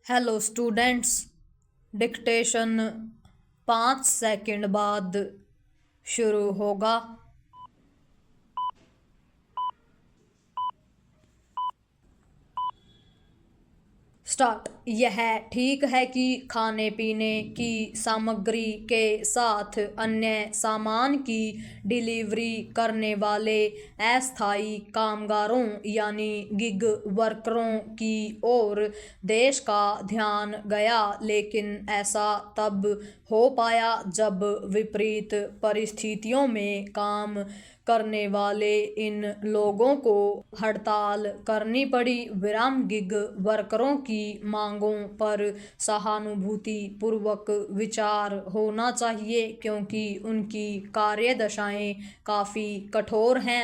Hello students. Dictation 5 second बाद शुरू होगा। स्टार्ट। यह ठीक है कि खाने पीने की सामग्री के साथ अन्य सामान की डिलीवरी करने वाले अस्थायी कामगारों यानी गिग वर्करों की ओर देश का ध्यान गया, लेकिन ऐसा तब हो पाया जब विपरीत परिस्थितियों में काम करने वाले इन लोगों को हड़ताल करनी पड़ी। गिग वर्करों की मांगों पर सहानुभूति पूर्वक विचार होना चाहिए क्योंकि उनकी कार्यदशाएं काफ़ी कठोर हैं।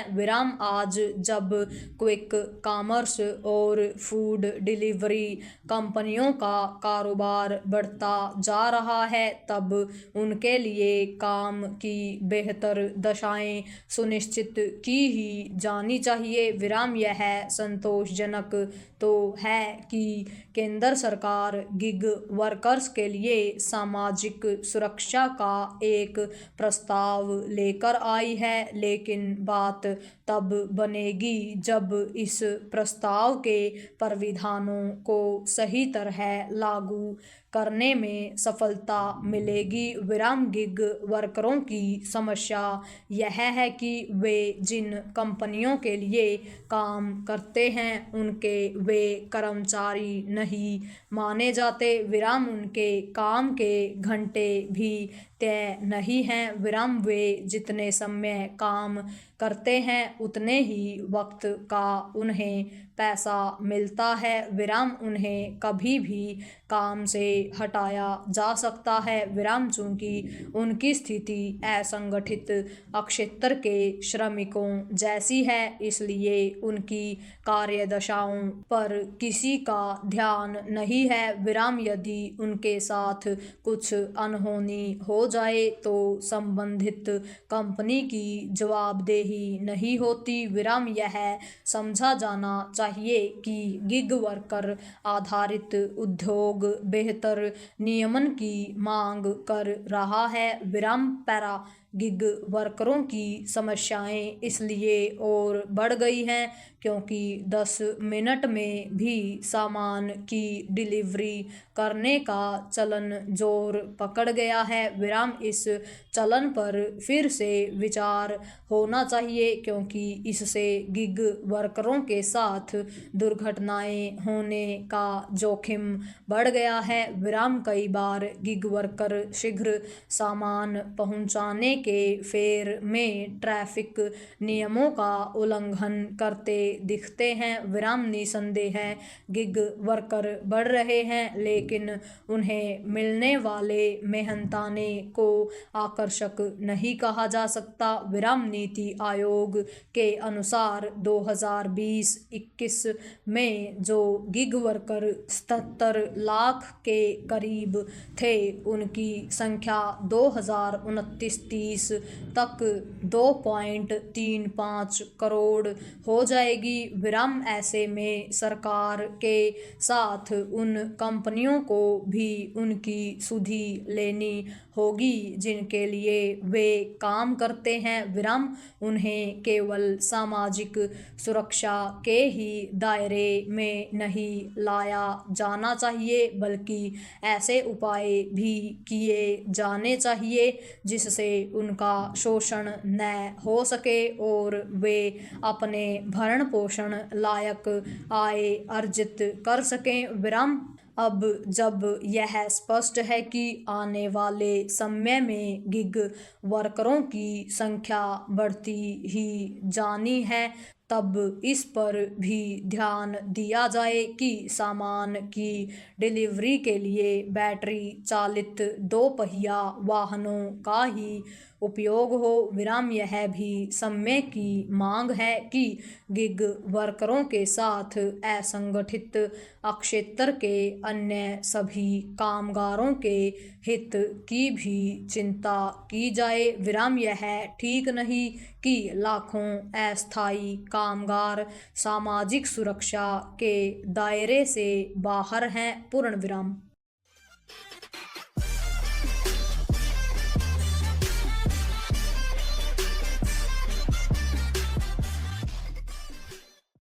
आज जब क्विक कॉमर्स और फूड डिलीवरी कंपनियों का कारोबार बढ़ता जा रहा है, तब उनके लिए काम की बेहतर दशाएं सुनिश्चित की ही जानी चाहिए। यह संतोषजनक तो है कि केंद्र सरकार गिग वर्कर्स के लिए सामाजिक सुरक्षा का एक प्रस्ताव लेकर आई है, लेकिन बात तब बनेगी जब इस प्रस्ताव के प्रावधानों को सही तरह लागू करने में सफलता मिलेगी। गिग वर्करों की समस्या यह है कि वे जिन कंपनियों के लिए काम करते हैं उनके वे कर्मचारी नहीं माने जाते। उनके काम के घंटे भी तय नहीं हैं। वे जितने समय काम करते हैं उतने ही वक्त का उन्हें पैसा मिलता है। उन्हें कभी भी काम से हटाया जा सकता है। चूंकि उनकी स्थिति असंगठित क्षेत्र के श्रमिकों जैसी है, इसलिए उनकी कार्यदशाओं पर किसी का ध्यान नहीं है। यदि उनके साथ कुछ अनहोनी हो जाए तो संबंधित कंपनी की जवाबदेही नहीं होती। यह समझा जाना चाहिए कि गिग वर्कर आधारित उद्योग बेहतर नियमन की मांग कर रहा है। पैरा गिग वर्करों की समस्याएं इसलिए और बढ़ गई हैं क्योंकि 10 मिनट में भी सामान की डिलीवरी करने का चलन जोर पकड़ गया है। इस चलन पर फिर से विचार होना चाहिए क्योंकि इससे गिग वर्करों के साथ दुर्घटनाएं होने का जोखिम बढ़ गया है। कई बार गिग वर्कर शीघ्र सामान पहुंचाने के फेर में ट्रैफिक नियमों का उल्लंघन करते दिखते हैं। निसंदेह गिग वर्कर बढ़ रहे हैं, लेकिन उन्हें मिलने वाले मेहनताने को आकर्षक नहीं कहा जा सकता। नीति आयोग के अनुसार 2020-21 में जो गिग वर्कर 77 लाख के करीब थे, उनकी संख्या 2029-30 तक 2.35 करोड़ हो जाएगी। ऐसे में सरकार के साथ उन कंपनियों को भी उनकी सुधि लेनी होगी जिनके लिए वे काम करते हैं। उन्हें केवल सामाजिक सुरक्षा के ही दायरे में नहीं लाया जाना चाहिए, बल्कि ऐसे उपाय भी किए जाने चाहिए जिससे उनका शोषण न हो सके और वे अपने भरण पोषण लायक आय अर्जित कर सकें। अब जब यह स्पष्ट है कि आने वाले समय में गिग वर्करों की संख्या बढ़ती ही जानी है, तब इस पर भी ध्यान दिया जाए कि सामान की डिलीवरी के लिए बैटरी चालित 2 पहिया वाहनों का ही उपयोग हो। यह भी समय की मांग है कि गिग वर्करों के साथ असंगठित क्षेत्र के अन्य सभी कामगारों के हित की भी चिंता की जाए। यह ठीक नहीं कि लाखों अस्थायी कामगार सामाजिक सुरक्षा के दायरे से बाहर हैं। पूर्ण विराम।